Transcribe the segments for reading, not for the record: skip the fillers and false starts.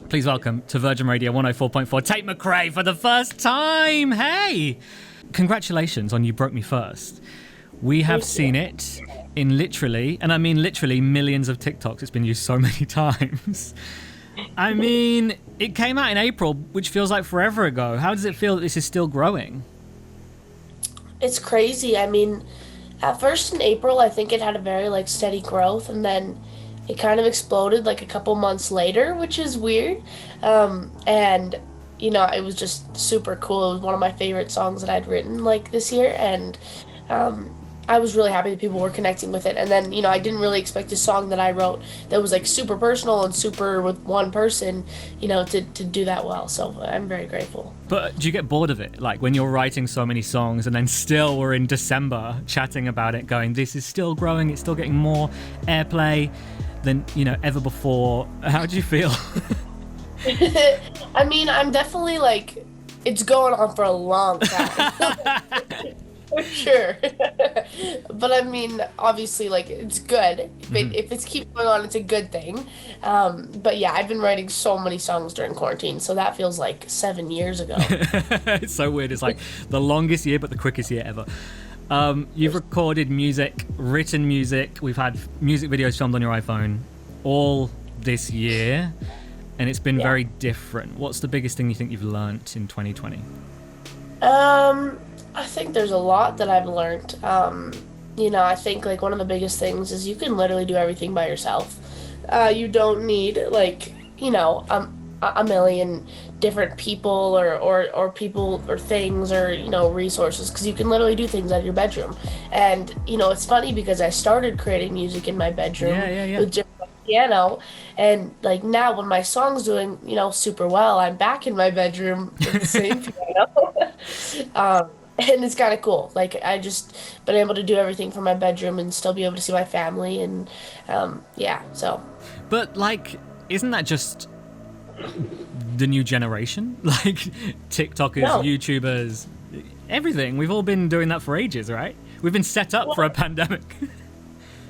Please welcome to Virgin Radio 104.4, Tate McRae for the first time. Hey! Congratulations on You Broke Me First. We have seen it in literally, and I mean literally, millions of TikToks. It's been used so many times. I mean, it came out in April, which feels like forever ago. How does it feel that this is still growing? It's crazy. I mean, at first in April, I think it had a very steady growth, and then it kind of exploded a couple months later, which is weird. And it was just super cool. It was one of my favorite songs that I'd written this year, and I was really happy that people were connecting with it. And then, I didn't really expect a song that I wrote that was super personal and super with one person, to do that well. So I'm very grateful. But do you get bored of it? Like when you're writing so many songs and then still we're in December chatting about it going, this is still growing, it's still getting more airplay than, ever before. How do you feel? I mean, I'm definitely it's going on for a long time. For sure. But I mean, obviously, it's good. If it keeps going on, it's a good thing. But yeah, I've been writing so many songs during quarantine, so that feels like 7 years ago. It's so weird. It's like the longest year, but the quickest year ever. You've recorded music, written music. We've had music videos filmed on your iPhone all this year, and it's been very different. What's the biggest thing you think you've learnt in 2020? I think there's a lot that I've learned. I think one of the biggest things is you can literally do everything by yourself. You don't need a million different people or people or things or resources, because you can literally do things out of your bedroom. And it's funny because I started creating music in my bedroom with just piano, and now when my song's doing super well, I'm back in my bedroom with the same piano. And it's kind of cool. I just been able to do everything from my bedroom and still be able to see my family, and so. But isn't that just the new generation? TikTokers, YouTubers, everything. We've all been doing that for ages, right? We've been set up for a pandemic.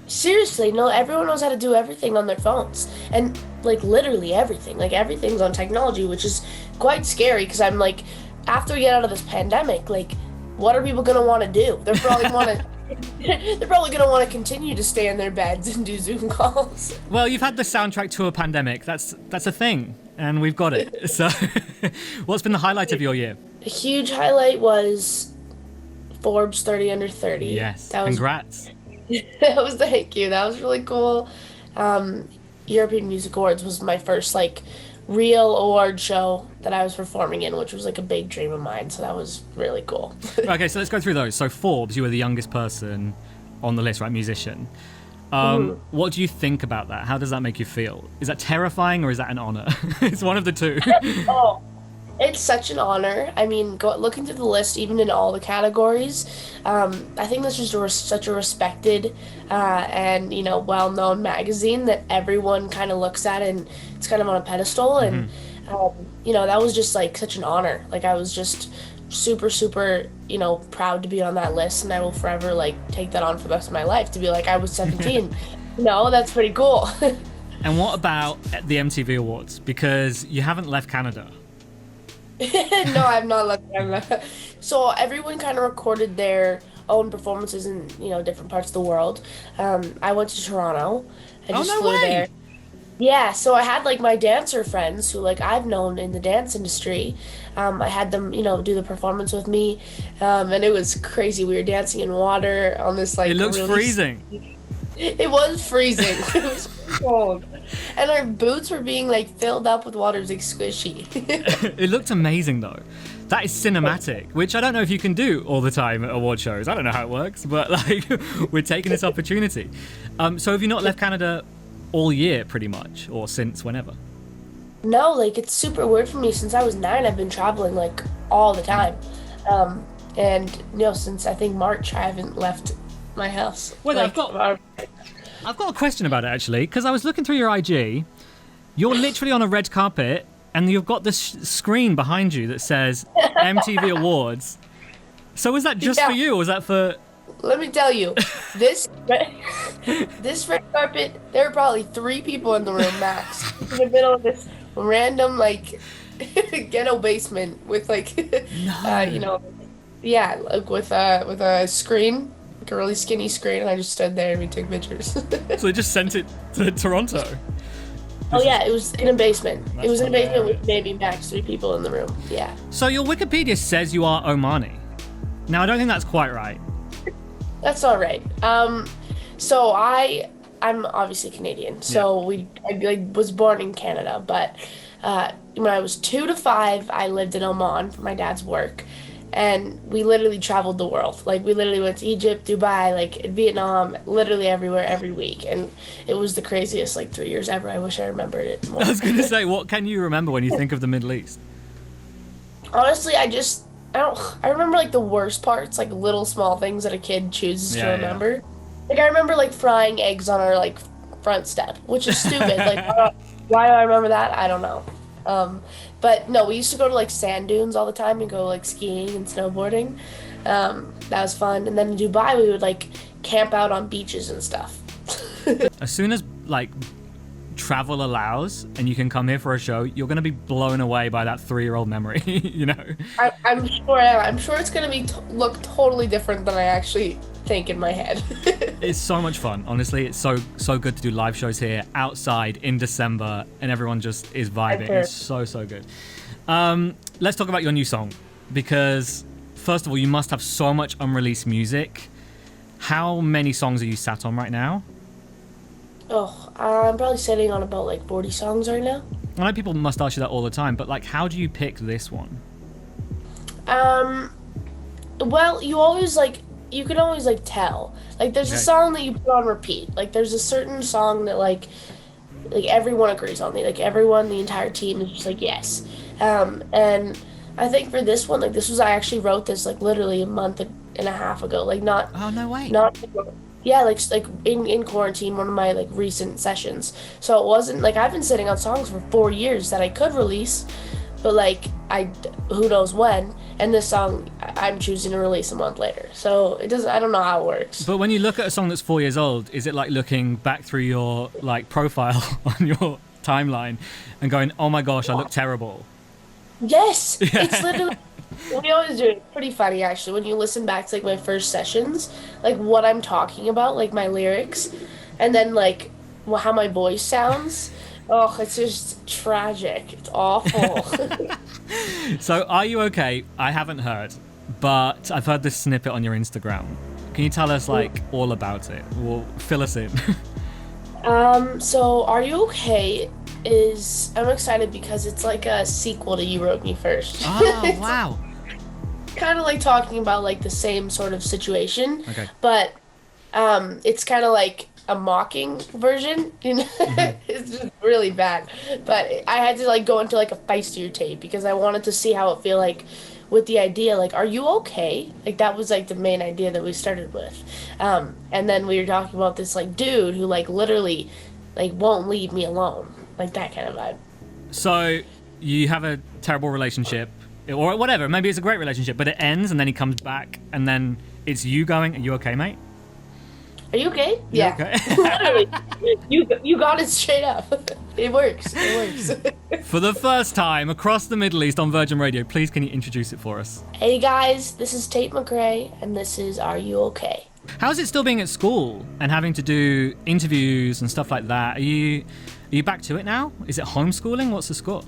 Seriously, no, everyone knows how to do everything on their phones. And literally everything. Everything's on technology, which is quite scary, because I'm after we get out of this pandemic, what are people gonna want to do? They're probably gonna want to continue to stay in their beds and do Zoom calls. Well, you've had the soundtrack to a pandemic. That's a thing, and we've got it. So, what's been the highlight of your year? A huge highlight was Forbes 30 Under 30. Yes, congrats. Thank you. That was really cool. European Music Awards was my first real award show that I was performing in, which was a big dream of mine, so that was really cool. Okay, so let's go through those. So Forbes, you were the youngest person on the list, right? Musician. What do you think about that? How does that make you feel? Is that terrifying or is that an honor? It's one of the two. Oh, it's such an honor. I mean, looking through the list, even in all the categories, I think this is such a respected and well-known magazine that everyone kind of looks at, and it's kind of on a pedestal. And that was just such an honor. I was just super, super, proud to be on that list, and I will forever take that on for the rest of my life, to be I was 17. That's pretty cool. And what about the MTV Awards? Because you haven't left Canada. No, I've not left Canada. So everyone kind of recorded their own performances in different parts of the world. I went to Toronto. I just flew there. Yeah, so I had my dancer friends who I've known in the dance industry. I had them do the performance with me, and it was crazy. We were dancing in water on this It looks really freezing. It was freezing. It was cold. And our boots were being filled up with water. It was squishy. It looked amazing though. That is cinematic, which I don't know if you can do all the time at award shows. I don't know how it works, but we're taking this opportunity. So have you not left Canada all year pretty much, or since whenever? No, it's super weird for me. Since I was 9, I've been traveling all the time. And since I think March, I haven't left my house. Wait, I've got a question about it actually, because I was looking through your IG. You're literally on a red carpet, and you've got this screen behind you that says MTV Awards. So was that just for you, or was that for? Let me tell you, this red carpet, there were probably 3 people in the room max, in the middle of this random like ghetto basement with like you know, yeah, like with a screen, like a really skinny screen, and I just stood there and we took pictures. So they just sent it to Toronto. Oh yeah, it was in a basement. That's It was in a basement hilarious. with maybe max 3 people in the room. Yeah. So your Wikipedia says you are Omani. Now I don't think that's quite right. That's all right. So I'm obviously Canadian. So I like, was born in Canada, but when I was 2 to 5, I lived in Oman for my dad's work, and we literally traveled the world. Like we literally went to Egypt, Dubai, like Vietnam, literally everywhere every week, and it was the craziest like 3 years ever. I wish I remembered it more. I was going to say, what can you remember when you think of the Middle East? Honestly, I remember like the worst parts, like little small things that a kid chooses to Yeah, yeah. remember. Like I remember like frying eggs on our like front step, which is stupid. Like why do I remember that? I don't know. But no, we used to go to like sand dunes all the time and go like skiing and snowboarding. That was fun. And then in Dubai, we would like camp out on beaches and stuff. As soon as like travel allows and you can come here for a show, you're going to be blown away by that 3-year-old memory, you know? I'm sure. I'm sure it's gonna be look totally different than I actually think in my head. It's so much fun. Honestly, it's so good to do live shows here outside in December and everyone just is vibing. Sure. It's so good. Let's talk about your new song, because first of all, you must have so much unreleased music. How many songs are you sat on right now? Oh, I'm probably sitting on about like 40 songs right now. I know people must ask you that all the time, but like, how do you pick this one? Well, you can always like tell. Like there's a Okay. song that you put on repeat. Like there's a certain song that like everyone agrees on. Like everyone, the entire team is just like yes. And I think for this one, like I actually wrote this like literally a month and a half ago. Like not Oh, no way. not yeah, like in quarantine, one of my like recent sessions. So it wasn't like I've been sitting on songs for 4 years that I could release, but like who knows when. And this song I'm choosing to release a month later. So it doesn't. I don't know how it works. But when you look at a song that's 4 years old, is it like looking back through your like profile on your timeline and going, oh my gosh, I look terrible? Yes, it's literally. We always do it. It's pretty funny actually when you listen back to like my first sessions, like what I'm talking about, like my lyrics, and then like how my voice sounds. Oh, it's just tragic. It's awful. So are you okay? I haven't heard, but I've heard this snippet on your Instagram. Can you tell us like all about it? Well, fill us in. So Are You Okay I'm excited because it's like a sequel to You Wrote Me First. Oh, wow. Kind of like talking about like the same sort of situation, Okay. but it's kind of like a mocking version, you know. It's just really bad, but I had to like go into like a feistier tape because I wanted to see how it feel like with the idea like are you okay, like that was like the main idea that we started with, and then we were talking about this like dude who like literally like won't leave me alone, like that kind of vibe. So you have a terrible relationship or whatever, maybe it's a great relationship, but it ends and then he comes back and then it's you going, are you okay, mate? Are you okay? You Yeah. okay? Literally. You got it straight up. It works. It works. For the first time across the Middle East on Virgin Radio, please can you introduce it for us? Hey guys, this is Tate McRae, and this is Are You Okay? How's it still being at school and having to do interviews and stuff like that? Are you back to it now? Is it homeschooling? What's the score?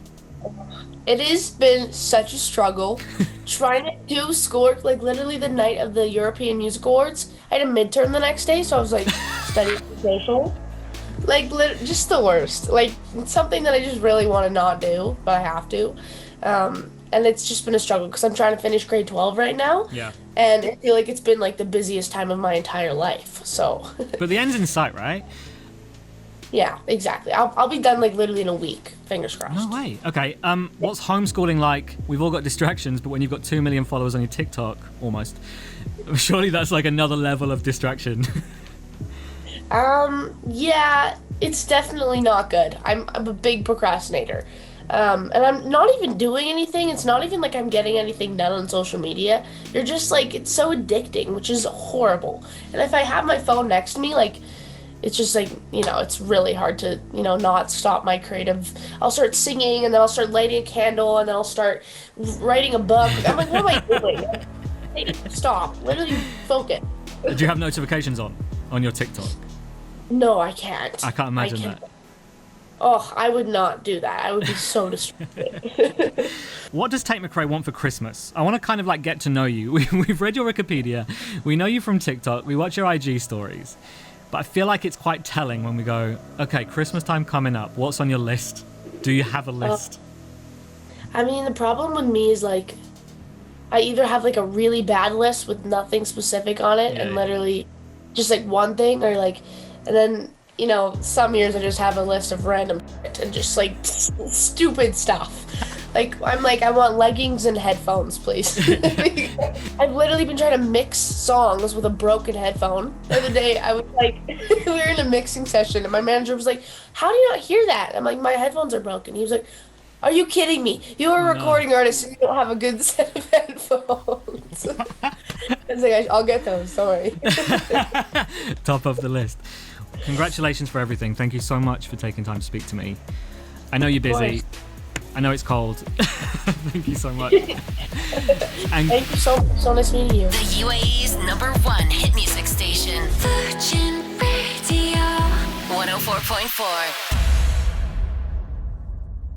It has been such a struggle trying to do schoolwork. Like literally the night of the European Music Awards, I had a midterm the next day, so I was like studying social. Like just the worst. Like it's something that I just really want to not do, but I have to. And it's just been a struggle because I'm trying to finish grade 12 right now. Yeah. And I feel like it's been like the busiest time of my entire life. So But the end's in sight, right? yeah, exactly. I'll be done like literally in a week. Fingers crossed. No way. Okay. What's homeschooling like? We've all got distractions, but when you've got 2 million followers on your TikTok, almost, surely that's like another level of distraction. Yeah, it's definitely not good. I'm a big procrastinator. And I'm not even doing anything. It's not even like I'm getting anything done on social media. You're just like, it's so addicting, which is horrible. And if I have my phone next to me, like, it's just like, it's really hard to, not stop my creative. I'll start singing and then I'll start lighting a candle and then I'll start writing a book. I'm like, what am I doing? Hey, stop. Literally focus. Do you have notifications on your TikTok? No, I can't. I can't imagine that. Oh, I would not do that. I would be so distracted. What does Tate McRae want for Christmas? I want to kind of like get to know you. We've read your Wikipedia. We know you from TikTok. We watch your IG stories. But I feel like it's quite telling when we go, okay, Christmas time coming up. What's on your list? Do you have a list? I mean, the problem with me is like, I either have like a really bad list with nothing specific on it and literally just like one thing, or like, and then, some years I just have a list of random shit and just like stupid stuff. Like, I'm like, I want leggings and headphones, please. I've literally been trying to mix songs with a broken headphone. The other day, I was like, we were in a mixing session, and my manager was like, how do you not hear that? I'm like, my headphones are broken. He was like, are you kidding me? You're a recording artist and you don't have a good set of headphones. I was like, I'll get those, sorry. Top of the list. Congratulations for everything. Thank you so much for taking time to speak to me. I know you're busy. I know it's cold. Thank you so much. And thank you so much. So nice meeting you. The UAE's #1 hit music station. Virgin Radio 104.4.